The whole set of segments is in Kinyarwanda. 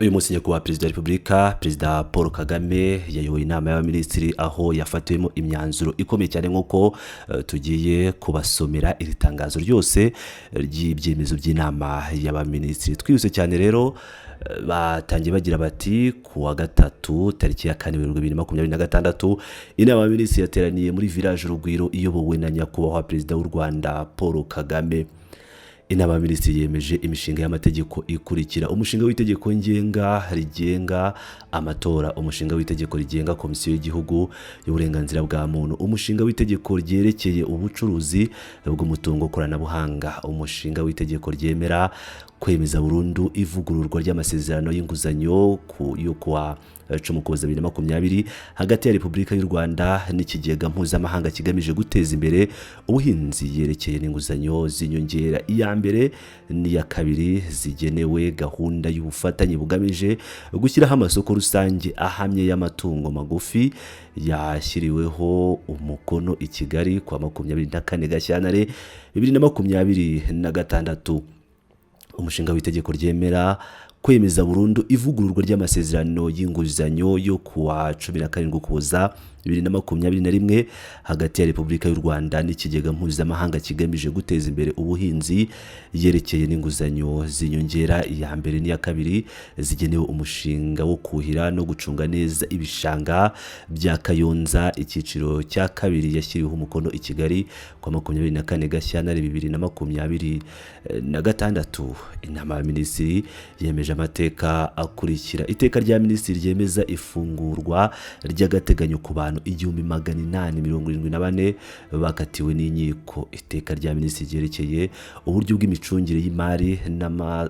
uyu munsi nyakubahwa perezida wa repubulika perezida Paul Kagame yayoboye inama y'abaminisitiri aho yafatiwemo imyanzuro ikomeye cyane nk'uko tugiye kubasomera iri tangazo ryose ry'ibyemezo by'inama y'abaminisitiri. Twihuse cyane rero batangiye bagira bati ku wa gatatu tariki ya 4 Werurwe 2026 inama y'abaminisitiri yateraniye muri village Urugwiro iyobowe na nyakubahwa perezida w'u Rwanda Paul Kagame. Inama y'abaminisitiri yemeje imishinga y'amategeko ikurikira: umushinga w'itegeko ngenga rigenga amatora, umushinga w'itegeko rigenga komisiyo y'igihugu y'uburenganzira bwa muntu, umushinga w'itegeko ryerekeye ubucuruzi bw'umutungo koranabuhanga, umushinga w'itegeko ryemera kwemeza burundu ivugururwa ry'amasezerano y'inguzanyo yo kuwa 10/2020 hagati ya Repubulika y'u Rwanda n'ikigega mpuzamahanga kigamije guteza imbere ubuhinzi yerekeye n'inguzanyo z'inyongera. Iya mbere n'iya kabiri zigenewe gahunda y'ubufatanye bugamije gushyiraho amasoko rusange ahamye y'amatungo magufi yashyiriweho umukono i Kigali kwa 24 Gashyantare 2026. Umushinga w'itegeko ryemera kwemeza burundu ivugururwa ry'amasezerano y'inguzanyo yo kuwa 17 Ukuboza 2021 hagati ya Repubulika y'u Rwanda n'ikigega mpuzamahanga kigamije guteza imbere ubuhinzi yerekeye n'inguzanyo z'inyongera. Iya mbere n'iya kabiri zigenewe umushinga wo kuhira no gucunga neza ibishanga bya Kayonza. Icyiciro cya kabiri yashyiriweho umukono i Kigali kwa 24 Gashyantare 2026. Inama y'abaminisitiri yemeje amateka akurikira: iteka rya minisitiri ryemeza ifungurwa ry'agateganyo ku bantu 1874 bakatiwe n'inkiko. Iteka rya minisitiri ryerekeye uburyo bw'imicungire y'imari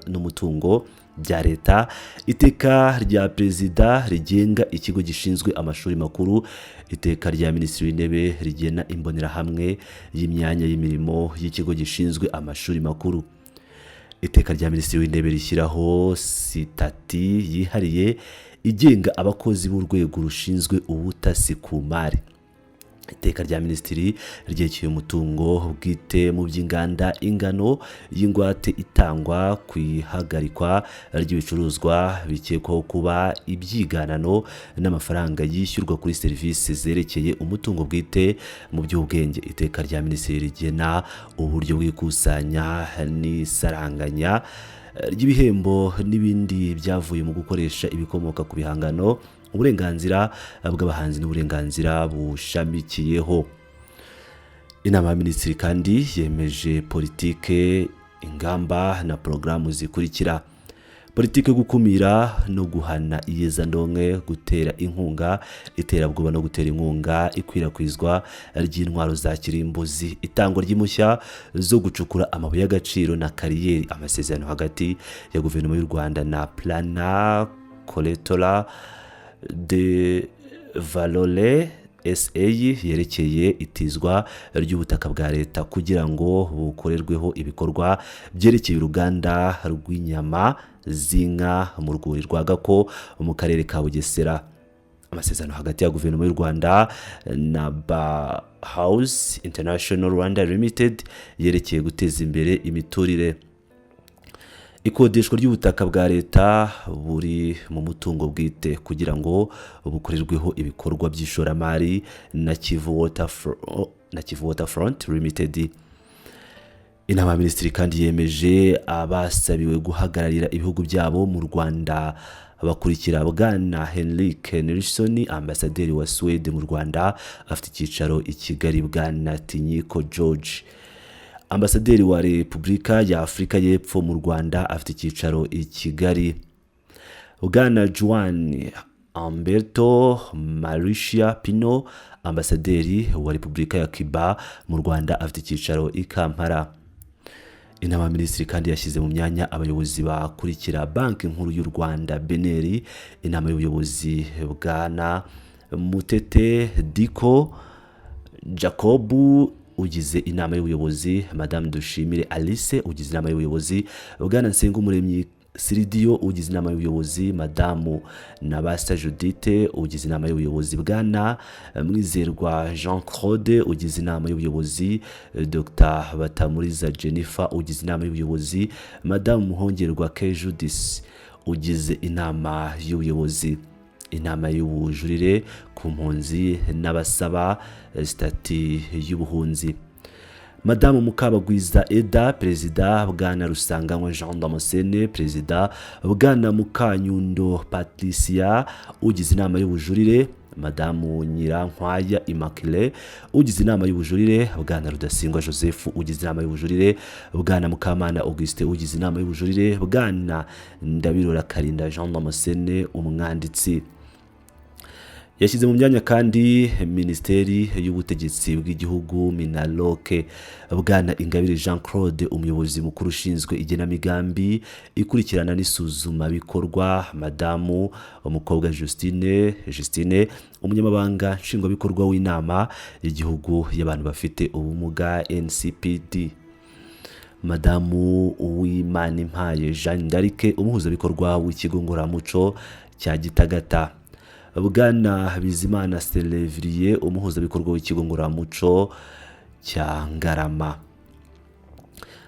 n'umutungo bya leta. Iteka rya perezida rigenga ikigo gishinzwe amashuri makuru. Iteka rya minisitiri w'intebe rigena imbonerahamwe y'imyanya y'imirimo y'ikigo gishinzwe amashuri makuru. Iteka rya minisitiri w'intebe rishyiraho sitati yihariye igenga abakozi b'urwego rushinzwe ubutasi ku mari. Iteka rya minisitiri ryerekeye umutungo bwite mu by'inganda, ingano y'ingwate itangwa ku ihagarikwa ry'ibicuruzwa bikekwaho kuba ibyiganano n'amafaranga yishyurwa kuri serivisi zerekeye umutungo bwite mu by'ubwenge. Iteka rya minisitiri rigena uburyo bw'ikusanya n'isaranganya ry'ibihembo n'ibindi byavuye mu gukoresha ibikomoka ku bihangano, uburenganzira bw'abahanzi n'uburenganzira bushamikiyeho. Inama y'abaminisitiri kandi yemeje politike, ingamba na porogaramu zikurikira: politike yo gukumira no guhana iyezandonke, gutera inkunga iterabwoba no gutera inkunga ikwirakwizwa ry'intwaro za kirimbuzi, itangwa ry'impushya zo gucukura amabuye y'agaciro na kariyeri, amasezerano hagati ya guverinoma y'u Rwanda na Plana Coletora de Valore SA yerekeye itizwa ry'ubutaka bwa leta kugira ngo bukorerweho ibikorwa byerekeye uruganda rw'inyama z'inka mu rwuri rwa Gako mu karere ka Bugesera. Amasezerano hagati ya guverinoma y'u Rwanda na House International Rwanda Limited yerekeye guteza imbere imiturire. Ikodeshwa ry'ubutaka bwa leta buri mu mutungo bwite kugira ngo bukorerweho ibikorwa by'ishoramari na Kivu Waterfront Limited. Inama y'abaminisitiri kandi yemeje abasabiwe guhagararira ibihugu byabo mu Rwanda bakurikira: Bwana Henrik Nelson, ambasaderi wa Swede mu Rwanda, afite icyicaro i Kigali; Bwana Tinyiko George, ambasaderi wa Repubulika ya Afurika y'Epfo mu Rwanda, afite icyicaro i Kigali; Bwana Juan Alberto Mauricio Pino, ambasaderi wa Repubulika ya Cuba mu Rwanda, afite icyicaro i Kampala. Inama y'abaminisitiri kandi yashyize mu myanya abayobozi bakurikira: Banki Nkuru y'u Rwanda BNR, inama y'ubuyobozi Bwana Mutete Diko Jacob ugize inama y'ubuyobozi, Madame Dushimire Alice ugize inama y'ubuyobozi, Bwana Nsengumuremyi Siridiyo ugize inama y'ubuyobozi, Madamu Nabasa Judith ugize inama y'ubuyobozi, Bwana Mwizerwa Jean Claude ugize inama y'ubuyobozi, Dr Batamuriza Jennifer ugize inama y'ubuyobozi, Madamu Muhongerwa K Judith ugize inama y'ubuyobozi. Inama y'ubujurire ku mpunzi n'abasaba stati y'ubuhunzi. Madamu Mukabagwiza Eda, Perezida Bwana Rusanganywa Jean Damascene, Perezida Bwana Mukanyundo Patricia ugize inama y'ubujurire. Madamu Nyirankwaya Immaculée ugize inama y'ubujurire. Bwana Rudasingwa Joseph ugize inama y'ubujurire. Bwana Mukamana Auguste ugize inama y'ubujurire. Bwana Ndabirora Karinda Jean Damascene umwanditsi. Yashyize mu myanya kandi Minisiteri y'Ubutegetsi bw'Igihugu Minaloke. Bwana Ingabire Jean Claude umuyobozi mukuru ushinzwe igenamigambi ikurikirana n'isuzuma bikorwa. Madamu Umukobwa Justine umunyamabanga nshingwabikorwa w'inama y'igihugu y'abantu bafite ubumuga NCPD. Madamu Uwimanimpaye Jeanne d'Arc umuhuzabikorwa w'ikigo ngororamuco cya Gitagata. Bwana Bizimana Stelevrier umuhuzabikorwa w'ikigo ngororamuco cya Ngarama.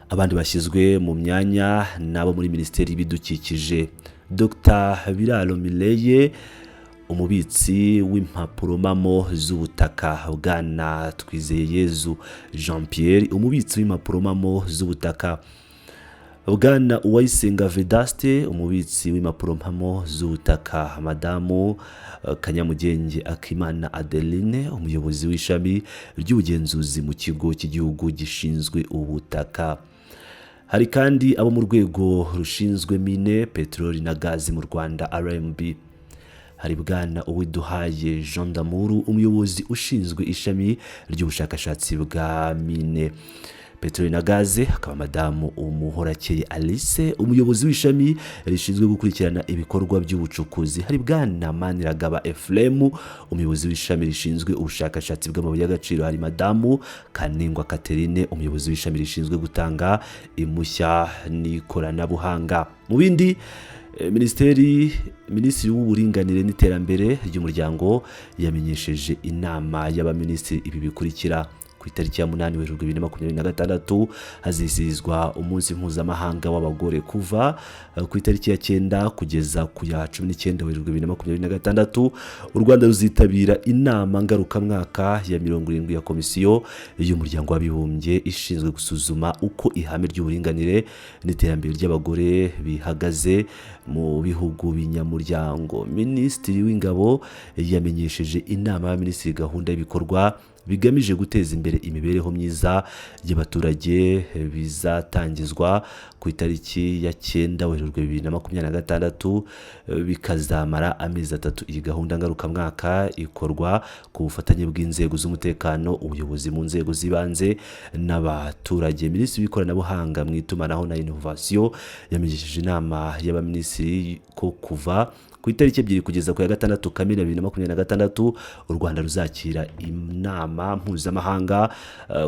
Abandi bashyizwe mu myanya nabo muri Minisiteri y'Ibidukikije. Dr Biraro Mileye umubitsi w'impapuro mamo z'ubutaka. Bwana Twizeyeyezu Jean Pierre umubitsi w'impapuro mamo z'ubutaka. Bwana Uwayisenga Vedaste umubitsi w'impapuro mpamo z'ubutaka. Madamu Kanyamugenge Akimana Adeline umuyobozi w'ishami ry'ubugenzuzi mu kigo cy'igihugu gishinzwe ubutaka. Hari kandi abo mu rwego rushinzwe mine, peteroli na gazi mu Rwanda RMB. Hari Bwana Uwiduhaye Jean d'Amour umuyobozi ushinzwe ishami ry'ubushakashatsi bwa mine, peteroli na gaze. Hakaba Madamu Umuhorakeye Alice umuyobozi w'ishami rishinzwe gukurikirana ibikorwa by'ubucukuzi. Hari Bwana Maniragaba Ephraim umuyobozi w'ishami rishinzwe ubushakashatsi bw'amabuye y'agaciro. Hari Madamu Kaningwa Catherine umuyobozi w'ishami rishinzwe gutanga impushya n'ikoranabuhanga. Mu bindi Minisitiri w'uburinganire n'iterambere ry'umuryango yamenyesheje inama y'abaminisitiri ibi bikurikira. Ku itariki ya 8 Werurwe 2026 hazizihizwa umunsi mpuzamahanga w'abagore kuva ku itariki ya 9 kugeza ku ya 19 Werurwe 2026. U Rwanda ruzitabira inama ngarukamwaka ya 70 ya komisiyo y'umuryango w'abibumbye ishinzwe gusuzuma uko ihame ry'uburinganire n'iterambere ry'abagore bihagaze mu bihugu binyamuryango. Minisitiri w'Ingabo yamenyesheje inama y'abaminisitiri gahunda y'ibikorwa bigamije guteza imbere imibereho myiza y'abaturage bizatangizwa ku itariki ya 9 Werurwe 2026 bikazamara amezi 3. Iyi gahunda ngarukamwaka ikorwa ku bufatanye bw'inzego z'umutekano, ubuyobozi mu nzego z'ibanze n'abaturage. Minisitiri w'ikoranabuhanga mu itumanaho na innovation yamenyesheje inama y'abaminisitiri ko kuva ku itariki 2 kugeza ku ya 6 Kamena 2026 u Rwanda ruzakira inama mpuzamahanga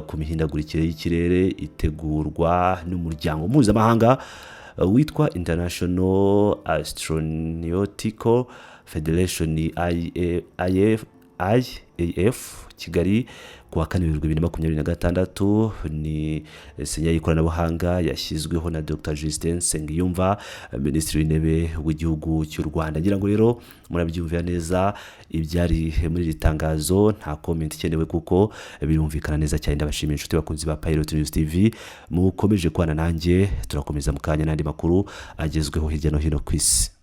ku mihindagurikire y'ikirere itegurwa n'umuryango mpuzamahanga witwa International Astronautical Federation IAF Kigali ku wa 4 Werurwe 2026. Ni sinya y'ikoranabuhanga yashyizweho na Dr Justin Nsengiyumva Minisitiri w'Intebe w'igihugu cy'u Rwanda. Ngira ngo rero murabyumvira neza ibyari muri iri tangazo, nta comment ikenewe kuko birumvikana neza cyane. Ndabashimiye inshuti bakunzi ba Pilot News TV mukomeje kwana nanjye, turakomeza mu kanya n'andi makuru agezweho hirya no hino ku isi.